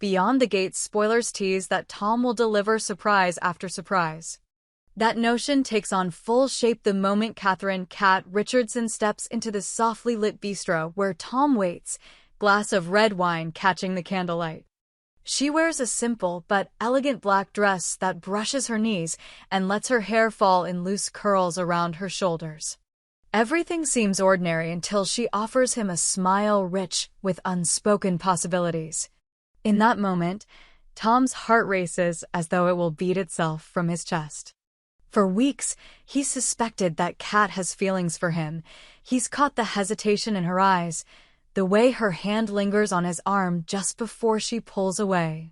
Beyond the Gates spoilers tease that Tom will deliver surprise after surprise. That notion takes on full shape the moment Catherine "Cat" Richardson steps into the softly lit bistro where Tom waits, glass of red wine catching the candlelight. She wears a simple but elegant black dress that brushes her knees and lets her hair fall in loose curls around her shoulders. Everything seems ordinary until she offers him a smile rich with unspoken possibilities. In that moment, Tom's heart races as though it will beat itself from his chest. For weeks, he's suspected that Cat has feelings for him. He's caught the hesitation in her eyes, the way her hand lingers on his arm just before she pulls away.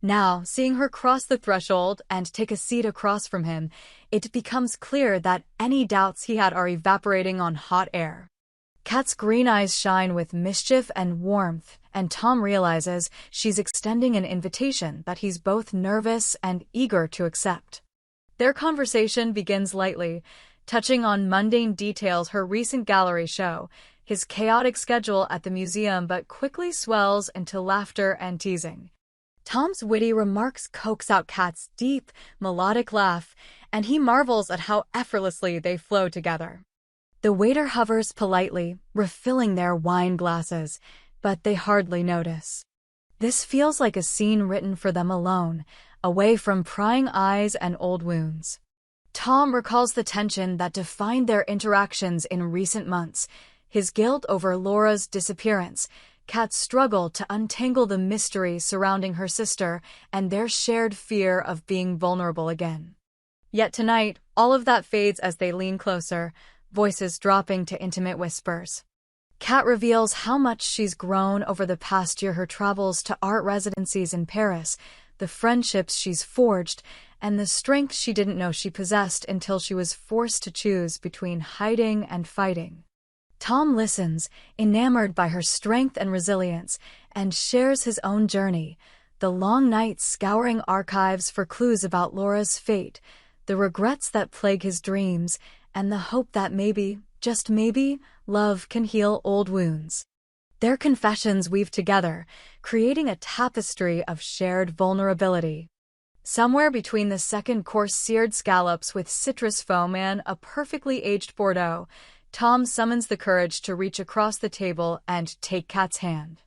Now, seeing her cross the threshold and take a seat across from him, it becomes clear that any doubts he had are evaporating on hot air. Kat's green eyes shine with mischief and warmth, and Tom realizes she's extending an invitation that he's both nervous and eager to accept. Their conversation begins lightly, touching on mundane details: her recent gallery show, his chaotic schedule at the museum, but quickly swells into laughter and teasing. Tom's witty remarks coax out Kat's deep, melodic laugh, and he marvels at how effortlessly they flow together. The waiter hovers politely, refilling their wine glasses, but they hardly notice. This feels like a scene written for them alone, away from prying eyes and old wounds. Tom recalls the tension that defined their interactions in recent months: his guilt over Laura's disappearance, Kat's struggle to untangle the mystery surrounding her sister, and their shared fear of being vulnerable again. Yet tonight, all of that fades as they lean closer, voices dropping to intimate whispers. Kat reveals how much she's grown over the past year: her travels to art residencies in Paris, the friendships she's forged, and the strength she didn't know she possessed until she was forced to choose between hiding and fighting. Tom listens, enamored by her strength and resilience, and shares his own journey: the long nights scouring archives for clues about Laura's fate, the regrets that plague his dreams, and the hope that maybe, just maybe, love can heal old wounds. Their confessions weave together, creating a tapestry of shared vulnerability. Somewhere between the second-course seared scallops with citrus foam and a perfectly aged Bordeaux, Tom summons the courage to reach across the table and take Kat's hand.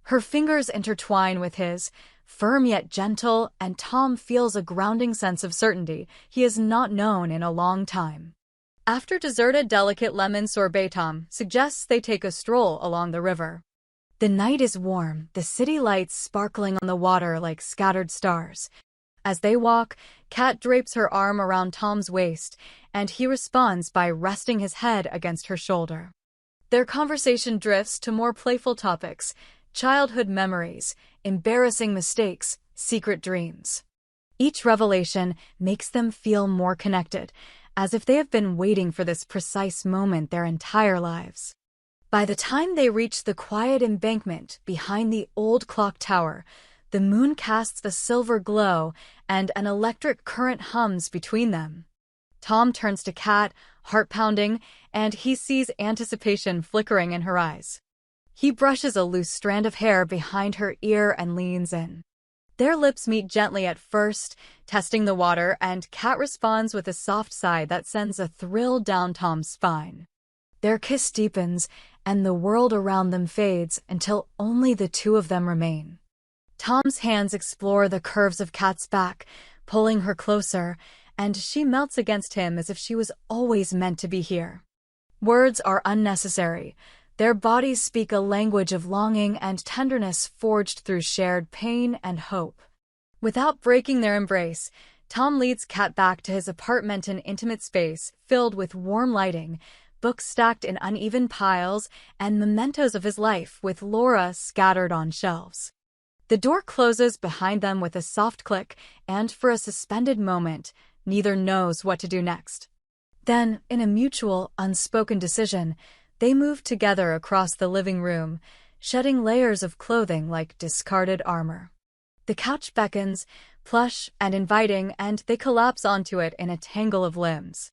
Her fingers intertwine with his, firm yet gentle, and Tom feels a grounding sense of certainty he has not known in a long time. After dessert, a delicate lemon sorbet, Tom suggests they take a stroll along the river. The night is warm, the city lights sparkling on the water like scattered stars. As they walk, Kat drapes her arm around Tom's waist, and he responds by resting his head against her shoulder. Their conversation drifts to more playful topics: childhood memories, embarrassing mistakes, secret dreams. Each revelation makes them feel more connected, as if they have been waiting for this precise moment their entire lives. By the time they reach the quiet embankment behind the old clock tower, the moon casts a silver glow and an electric current hums between them. Tom turns to Kat, heart pounding, and he sees anticipation flickering in her eyes. He brushes a loose strand of hair behind her ear and leans in. Their lips meet gently at first, testing the water, and Kat responds with a soft sigh that sends a thrill down Tom's spine. Their kiss deepens, and the world around them fades until only the two of them remain. Tom's hands explore the curves of Kat's back, pulling her closer, and she melts against him as if she was always meant to be here. Words are unnecessary. Their bodies speak a language of longing and tenderness forged through shared pain and hope. Without breaking their embrace, Tom leads Kat back to his apartment, an intimate space filled with warm lighting, books stacked in uneven piles, and mementos of his life with Laura scattered on shelves. The door closes behind them with a soft click, and for a suspended moment, neither knows what to do next. Then, in a mutual, unspoken decision, they move together across the living room, shedding layers of clothing like discarded armor. The couch beckons, plush and inviting, and they collapse onto it in a tangle of limbs.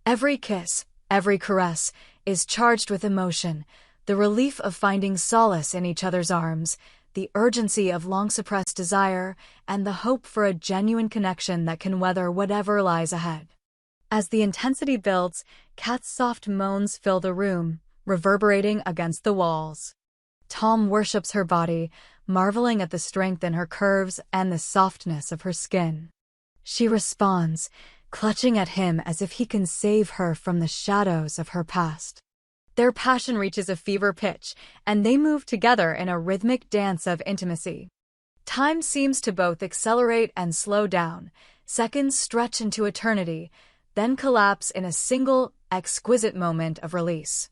Every kiss, every caress, is charged with emotion, the relief of finding solace in each other's arms, the urgency of long-suppressed desire, and the hope for a genuine connection that can weather whatever lies ahead. As the intensity builds, Kat's soft moans fill the room, reverberating against the walls. Tom worships her body, marveling at the strength in her curves and the softness of her skin. She responds, clutching at him as if he can save her from the shadows of her past. Their passion reaches a fever pitch, and they move together in a rhythmic dance of intimacy. Time seems to both accelerate and slow down. Seconds stretch into eternity, then collapse in a single, exquisite moment of release.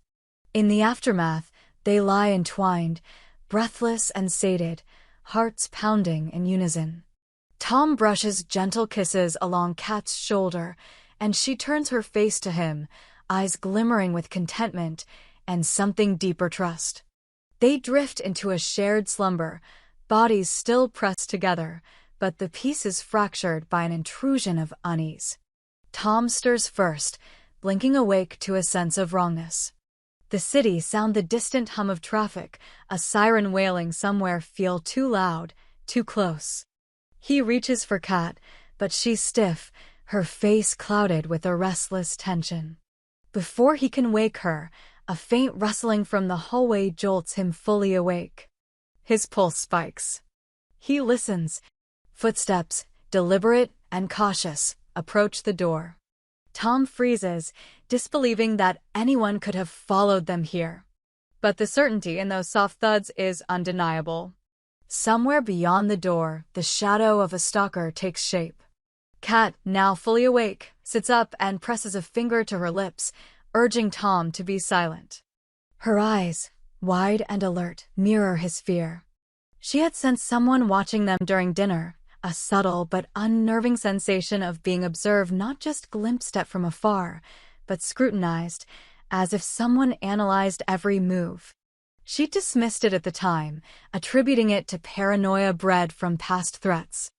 In the aftermath, they lie entwined, breathless and sated, hearts pounding in unison. Tom brushes gentle kisses along Kat's shoulder, and she turns her face to him, eyes glimmering with contentment and something deeper trust. They drift into a shared slumber, bodies still pressed together, but the peace is fractured by an intrusion of unease. Tom stirs first, blinking awake to a sense of wrongness. The city sounds the distant hum of traffic, a siren wailing somewhere feel too loud, too close. He reaches for Kat, but she's stiff, her face clouded with a restless tension. Before he can wake her, a faint rustling from the hallway jolts him fully awake. His pulse spikes. He listens. Footsteps, deliberate and cautious, approach the door. Tom freezes, disbelieving that anyone could have followed them here. But the certainty in those soft thuds is undeniable. Somewhere beyond the door, the shadow of a stalker takes shape. Kat, now fully awake, sits up and presses a finger to her lips, urging Tom to be silent. Her eyes, wide and alert, mirror his fear. She had sensed someone watching them during dinner, a subtle but unnerving sensation of being observed, not just glimpsed at from afar, but scrutinized, as if someone analyzed every move. She dismissed it at the time, attributing it to paranoia bred from past threats.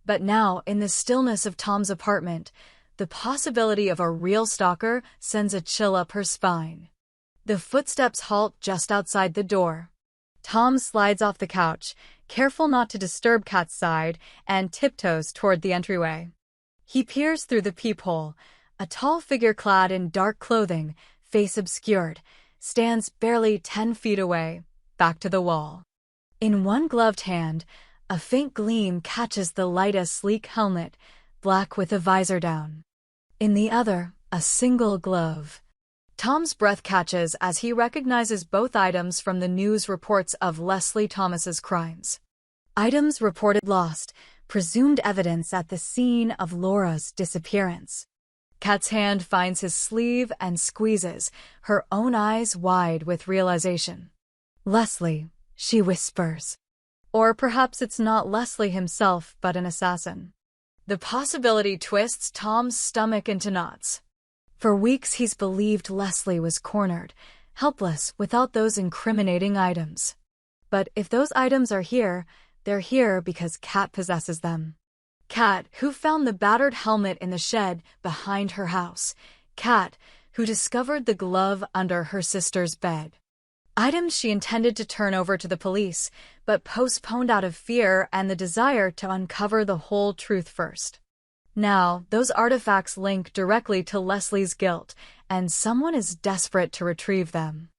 But now, in the stillness of Tom's apartment, the possibility of a real stalker sends a chill up her spine. The footsteps halt just outside the door. Tom slides off the couch, careful not to disturb Kat's side, and tiptoes toward the entryway. He peers through the peephole. A tall figure clad in dark clothing, face obscured, stands barely 10 feet away, back to the wall. In one gloved hand, a faint gleam catches the light, a sleek helmet, black with a visor down. In the other, a single glove. Tom's breath catches as he recognizes both items from the news reports of Leslie Thomas's crimes. Items reported lost, presumed evidence at the scene of Laura's disappearance. Kat's hand finds his sleeve and squeezes, her own eyes wide with realization. Leslie, she whispers. Or perhaps it's not Leslie himself, but an assassin. The possibility twists Tom's stomach into knots. For weeks he's believed Leslie was cornered, helpless without those incriminating items. But if those items are here, they're here because Kat possesses them. Kat, who found the battered helmet in the shed behind her house. Kat, who discovered the glove under her sister's bed. Items she intended to turn over to the police, but postponed out of fear and the desire to uncover the whole truth first. Now, those artifacts link directly to Leslie's guilt, and someone is desperate to retrieve them.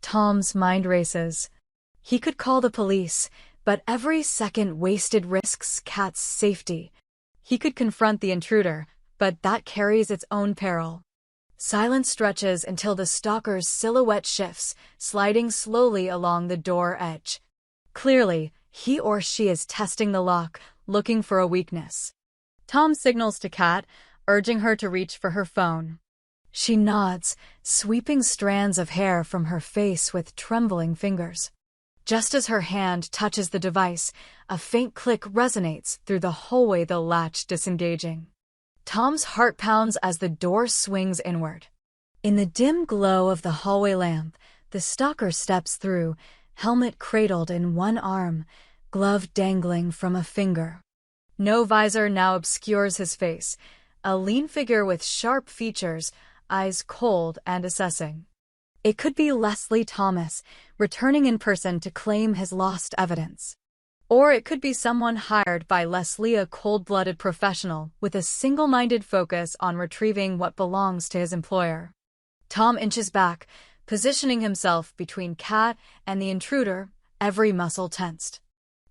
Tom's mind races. He could call the police, but every second wasted risks Kat's safety. He could confront the intruder, but that carries its own peril. Silence stretches until the stalker's silhouette shifts, sliding slowly along the door edge. Clearly, he or she is testing the lock, looking for a weakness. Tom signals to Kat, urging her to reach for her phone. She nods, sweeping strands of hair from her face with trembling fingers. Just as her hand touches the device, a faint click resonates through the hallway, the latch disengaging. Tom's heart pounds as the door swings inward. In the dim glow of the hallway lamp, the stalker steps through, helmet cradled in one arm, glove dangling from a finger. No visor now obscures his face, a lean figure with sharp features, eyes cold and assessing. It could be Leslie Thomas, returning in person to claim his lost evidence. Or it could be someone hired by Leslie, a cold-blooded professional with a single-minded focus on retrieving what belongs to his employer. Tom inches back, positioning himself between Kat and the intruder, every muscle tensed.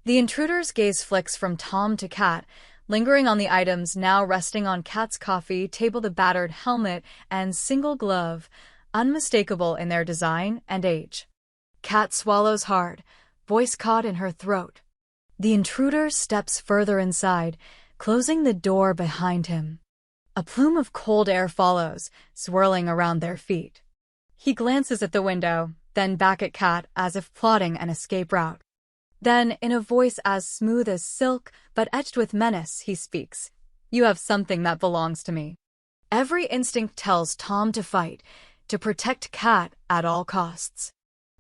The intruder's gaze flicks from Tom to Kat, lingering on the items now resting on Kat's coffee table, the battered helmet and single glove, unmistakable in their design and age. Kat swallows hard, voice caught in her throat. The intruder steps further inside, closing the door behind him. A plume of cold air follows, swirling around their feet. He glances at the window, then back at Kat as if plotting an escape route. Then, in a voice as smooth as silk but edged with menace, he speaks. "You have something that belongs to me." Every instinct tells Tom to fight, to protect Kat at all costs.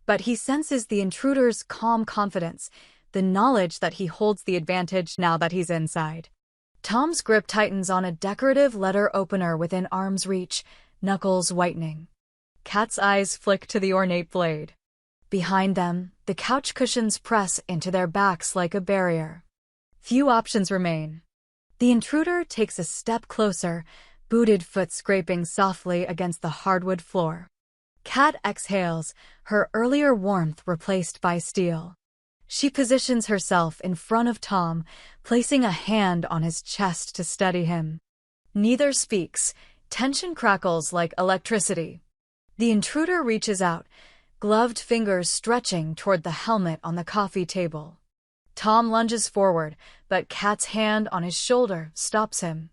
But he senses the intruder's calm confidence, the knowledge that he holds the advantage now that he's inside. Tom's grip tightens on a decorative letter opener within arm's reach, knuckles whitening. Kat's eyes flick to the ornate blade. Behind them, the couch cushions press into their backs like a barrier. Few options remain. The intruder takes a step closer, booted foot scraping softly against the hardwood floor. Kat exhales, her earlier warmth replaced by steel. She positions herself in front of Tom, placing a hand on his chest to steady him. Neither speaks. Tension crackles like electricity. The intruder reaches out, gloved fingers stretching toward the helmet on the coffee table. Tom lunges forward, but Kat's hand on his shoulder stops him.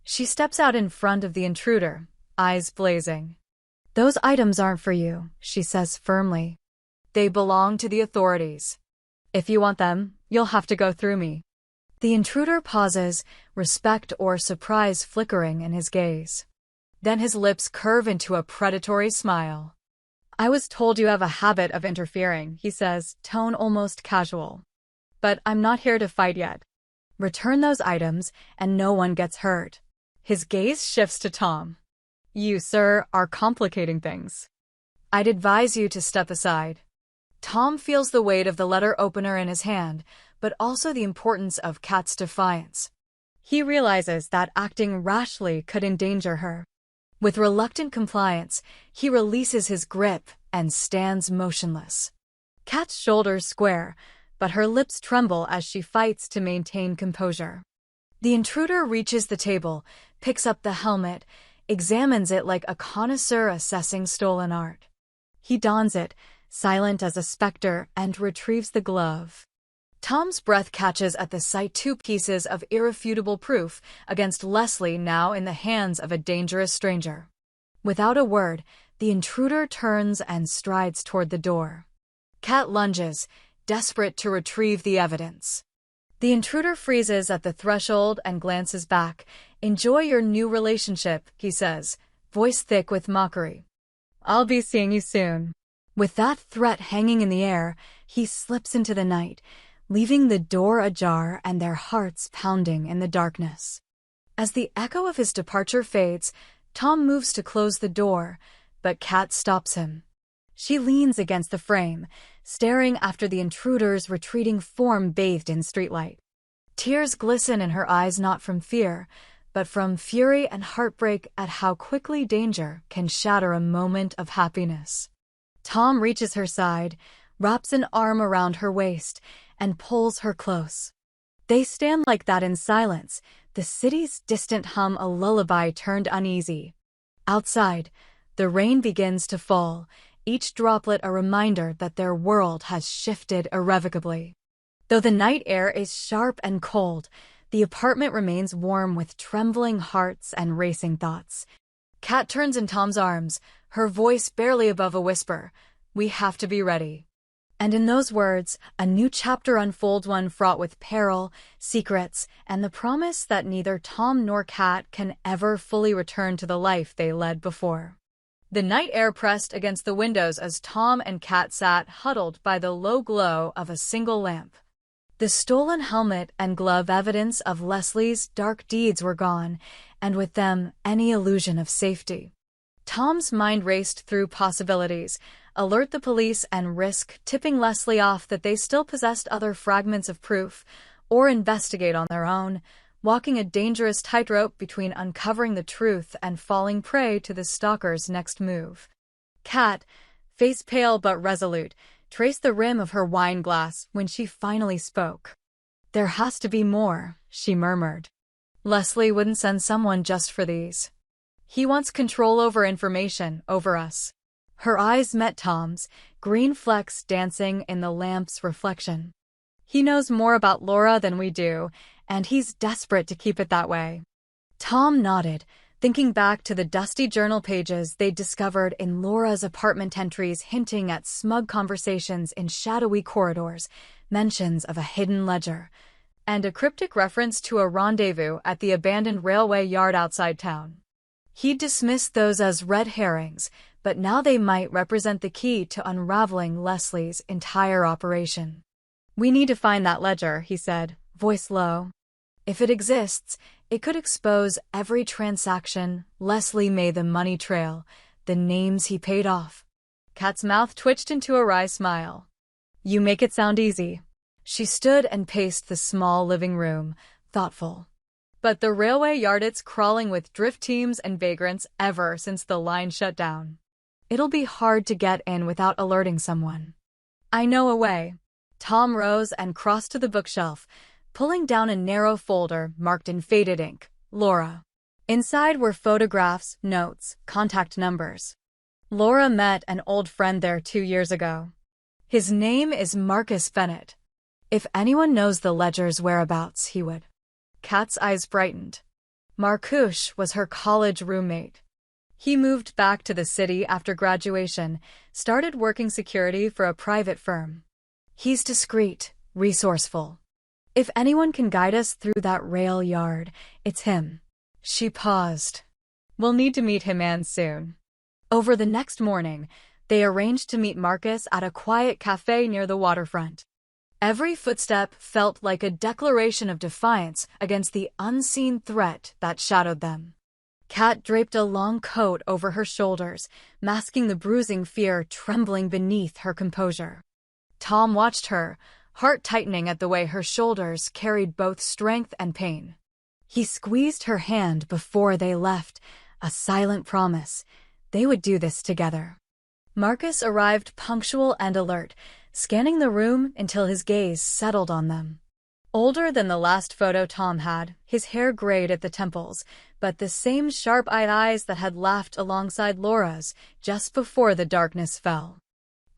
She steps out in front of the intruder, eyes blazing. "Those items aren't for you," she says firmly. "They belong to the authorities. If you want them, you'll have to go through me." The intruder pauses, respect or surprise flickering in his gaze. Then his lips curve into a predatory smile. "I was told you have a habit of interfering," he says, tone almost casual. "But I'm not here to fight yet. Return those items, and no one gets hurt." His gaze shifts to Tom. "You, sir, are complicating things. I'd advise you to step aside." Tom feels the weight of the letter opener in his hand, but also the importance of Kat's defiance. He realizes that acting rashly could endanger her. With reluctant compliance, he releases his grip and stands motionless. Kat's shoulders square, but her lips tremble as she fights to maintain composure. The intruder reaches the table, picks up the helmet, examines it like a connoisseur assessing stolen art. He dons it, silent as a specter, and retrieves the glove. Tom's breath catches at the sight, two pieces of irrefutable proof against Leslie now in the hands of a dangerous stranger. Without a word, the intruder turns and strides toward the door. Kat lunges, desperate to retrieve the evidence. The intruder freezes at the threshold and glances back. "Enjoy your new relationship," he says, voice thick with mockery. "I'll be seeing you soon." With that threat hanging in the air, he slips into the night, leaving the door ajar and their hearts pounding in the darkness. As the echo of his departure fades, Tom moves to close the door, but Kat stops him. She leans against the frame, staring after the intruder's retreating form bathed in streetlight. Tears glisten in her eyes, not from fear, but from fury and heartbreak at how quickly danger can shatter a moment of happiness. Tom reaches her side, wraps an arm around her waist, and pulls her close. They stand like that in silence, the city's distant hum a lullaby turned uneasy. Outside, the rain begins to fall, each droplet a reminder that their world has shifted irrevocably. Though the night air is sharp and cold, the apartment remains warm with trembling hearts and racing thoughts. Kat turns in Tom's arms, her voice barely above a whisper. "We have to be ready." And in those words, a new chapter unfolds, one fraught with peril, secrets, and the promise that neither Tom nor Kat can ever fully return to the life they led before. The night air pressed against the windows as Tom and Kat sat huddled by the low glow of a single lamp. The stolen helmet and glove, evidence of Leslie's dark deeds, were gone, and with them any illusion of safety. Tom's mind raced through possibilities: alert the police and risk tipping Leslie off that they still possessed other fragments of proof, or investigate on their own, walking a dangerous tightrope between uncovering the truth and falling prey to the stalker's next move. Kat, face pale but resolute, traced the rim of her wine glass when she finally spoke. "There has to be more," she murmured. "Leslie wouldn't send someone just for these. He wants control over information, over us." Her eyes met Tom's, green flecks dancing in the lamp's reflection. "He knows more about Laura than we do, and he's desperate to keep it that way." Tom nodded, thinking back to the dusty journal pages they'd discovered in Laura's apartment entries hinting at smug conversations in shadowy corridors, mentions of a hidden ledger, and a cryptic reference to a rendezvous at the abandoned railway yard outside town. He'd dismissed those as red herrings, but now they might represent the key to unraveling Leslie's entire operation. "We need to find that ledger," he said, voice low. "If it exists, it could expose every transaction Leslie made, the money trail, the names he paid off." Kat's mouth twitched into a wry smile. "You make it sound easy." She stood and paced the small living room, thoughtful. "But the railway yard, it's crawling with drift teams and vagrants ever since the line shut down. It'll be hard to get in without alerting someone." "I know a way." Tom rose and crossed to the bookshelf, pulling down a narrow folder marked in faded ink, "Laura." Inside were photographs, notes, contact numbers. Laura met an old friend there 2 years ago. "His name is Marcus Bennett. If anyone knows the ledger's whereabouts, he would." Kat's eyes brightened. Marcus was her college roommate. He moved back to the city after graduation, started working security for a private firm. "He's discreet, resourceful. If anyone can guide us through that rail yard, it's him." She paused. "We'll need to meet him and soon." Over the next morning, they arranged to meet Marcus at a quiet cafe near the waterfront. Every footstep felt like a declaration of defiance against the unseen threat that shadowed them. Kat draped a long coat over her shoulders, masking the bruising fear trembling beneath her composure. Tom watched her, heart tightening at the way her shoulders carried both strength and pain. He squeezed her hand before they left, a silent promise. They would do this together. Marcus arrived punctual and alert, scanning the room until his gaze settled on them. Older than the last photo Tom had, his hair grayed at the temples, but the same sharp-eyed eyes that had laughed alongside Laura's just before the darkness fell.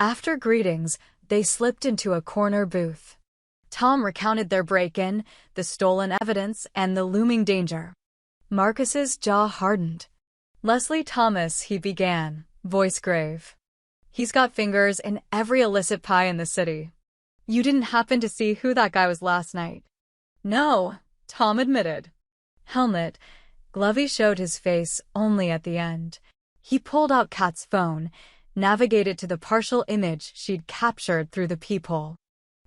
After greetings, they slipped into a corner booth. Tom recounted their break-in, the stolen evidence, and the looming danger. Marcus's jaw hardened. "Leslie Thomas," he began, voice grave. "He's got fingers in every illicit pie in the city. You didn't happen to see who that guy was last night?" "No," Tom admitted. Helmet. Glovey showed his face only at the end. He pulled out Kat's phone, navigated to the partial image she'd captured through the peephole.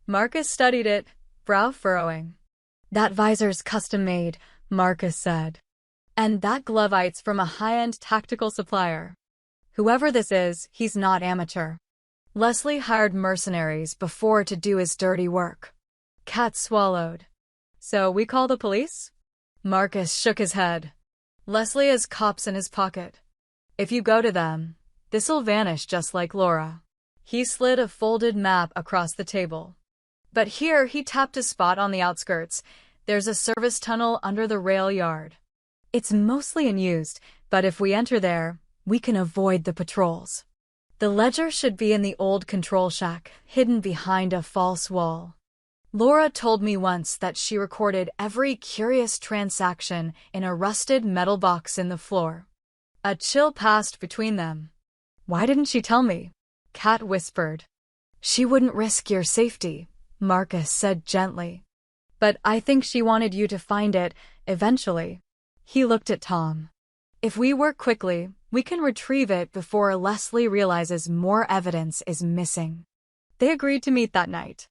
Marcus studied it, brow furrowing. "That visor's custom-made," Marcus said. "And that Glovite's from a high-end tactical supplier. Whoever this is, he's not amateur. Leslie hired mercenaries before to do his dirty work." Kat swallowed. "So we call the police?" Marcus shook his head. "Leslie has cops in his pocket. If you go to them, this'll vanish just like Laura." He slid a folded map across the table. "But here," he tapped a spot on the outskirts. "There's a service tunnel under the rail yard. It's mostly unused, but if we enter there, we can avoid the patrols. The ledger should be in the old control shack, hidden behind a false wall. Laura told me once that she recorded every curious transaction in a rusted metal box in the floor." A chill passed between them. "Why didn't she tell me?" Kat whispered. "She wouldn't risk your safety," Marcus said gently. "But I think she wanted you to find it, eventually." He looked at Tom. "If we work quickly, we can retrieve it before Leslie realizes more evidence is missing." They agreed to meet that night.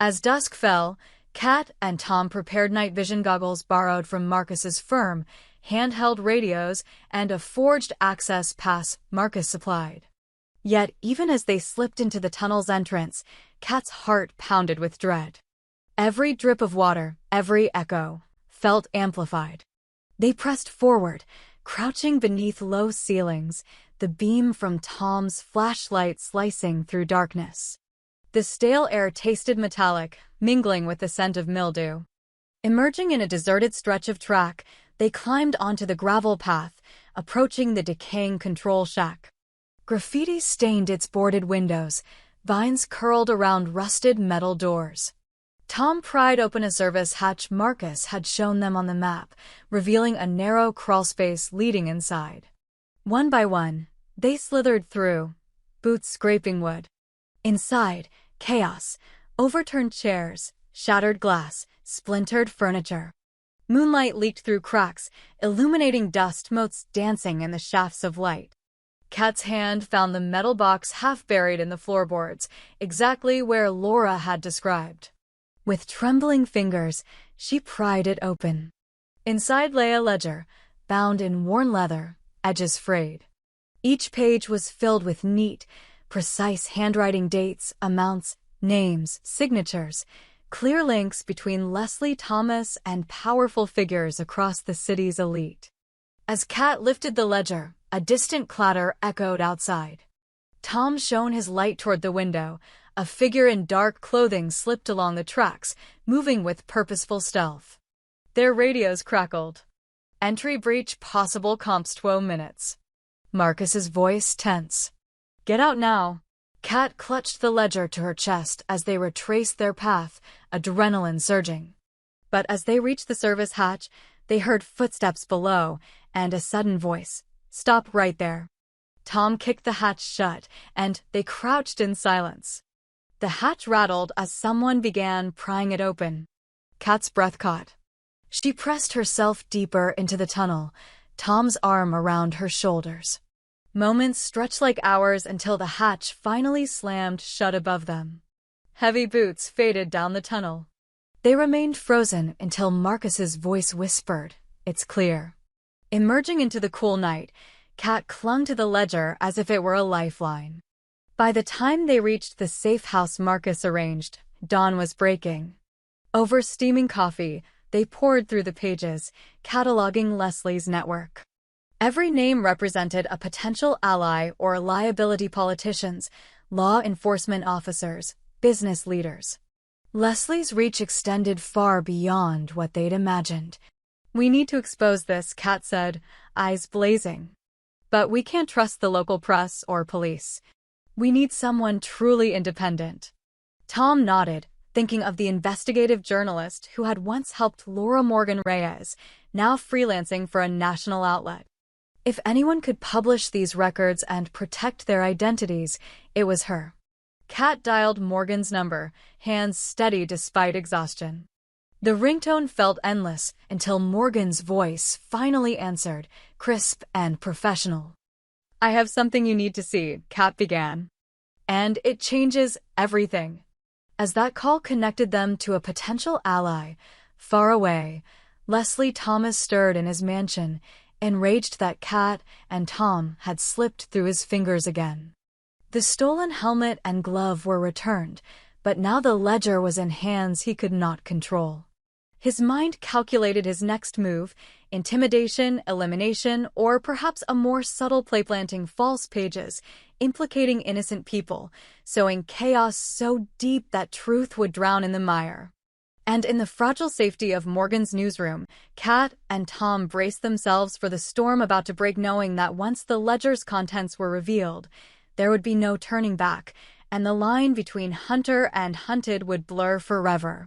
As dusk fell, Kat and Tom prepared night vision goggles borrowed from Marcus's firm, handheld radios, and a forged access pass Marcus supplied. Yet, even as they slipped into the tunnel's entrance, Kat's heart pounded with dread. Every drip of water, every echo, felt amplified. They pressed forward, crouching beneath low ceilings, the beam from Tom's flashlight slicing through darkness. The stale air tasted metallic, mingling with the scent of mildew. Emerging in a deserted stretch of track, they climbed onto the gravel path, approaching the decaying control shack. Graffiti stained its boarded windows, vines curled around rusted metal doors. Tom pried open a service hatch Marcus had shown them on the map, revealing a narrow crawlspace leading inside. One by one, they slithered through, boots scraping wood. Inside, chaos, overturned chairs, shattered glass, splintered furniture. Moonlight leaked through cracks, illuminating dust motes dancing in the shafts of light. Kat's hand found the metal box half buried in the floorboards, exactly where Laura had described. With trembling fingers, she pried it open. Inside lay a ledger, bound in worn leather, edges frayed. Each page was filled with neat, precise handwriting dates, amounts, names, signatures, clear links between Leslie Thomas and powerful figures across the city's elite. As Kat lifted the ledger, a distant clatter echoed outside. Tom shone his light toward the window. A figure in dark clothing slipped along the tracks, moving with purposeful stealth. Their radios crackled. Entry breach possible comps 12 minutes. Marcus's voice tense. Get out now. Kat clutched the ledger to her chest as they retraced their path, adrenaline surging. But as they reached the service hatch, they heard footsteps below and a sudden voice. Stop right there. Tom kicked the hatch shut, and they crouched in silence. The hatch rattled as someone began prying it open. Kat's breath caught. She pressed herself deeper into the tunnel, Tom's arm around her shoulders. Moments stretched like hours until the hatch finally slammed shut above them. Heavy boots faded down the tunnel. They remained frozen until Marcus's voice whispered, "It's clear." Emerging into the cool night, Kat clung to the ledger as if it were a lifeline. By the time they reached the safe house Marcus arranged, dawn was breaking. Over steaming coffee, they pored through the pages, cataloging Leslie's network. Every name represented a potential ally or liability: politicians, law enforcement officers, business leaders. Leslie's reach extended far beyond what they'd imagined. We need to expose this, Kat said, eyes blazing. But we can't trust the local press or police. We need someone truly independent. Tom nodded, thinking of the investigative journalist who had once helped Laura Morgan Reyes, now freelancing for a national outlet. If anyone could publish these records and protect their identities, it was her. Kat dialed Morgan's number, hands steady despite exhaustion. The ringtone felt endless until Morgan's voice finally answered, crisp and professional. I have something you need to see, Kat began. And it changes everything. As that call connected them to a potential ally, far away, Leslie Thomas stirred in his mansion, enraged that Kat and Tom had slipped through his fingers again. The stolen helmet and glove were returned, but now the ledger was in hands he could not control. His mind calculated his next move: intimidation, elimination, or perhaps a more subtle play, planting false pages, implicating innocent people, sowing chaos so deep that truth would drown in the mire. And in the fragile safety of Morgan's newsroom, Kat and Tom braced themselves for the storm about to break, knowing that once the ledger's contents were revealed, there would be no turning back, and the line between hunter and hunted would blur forever.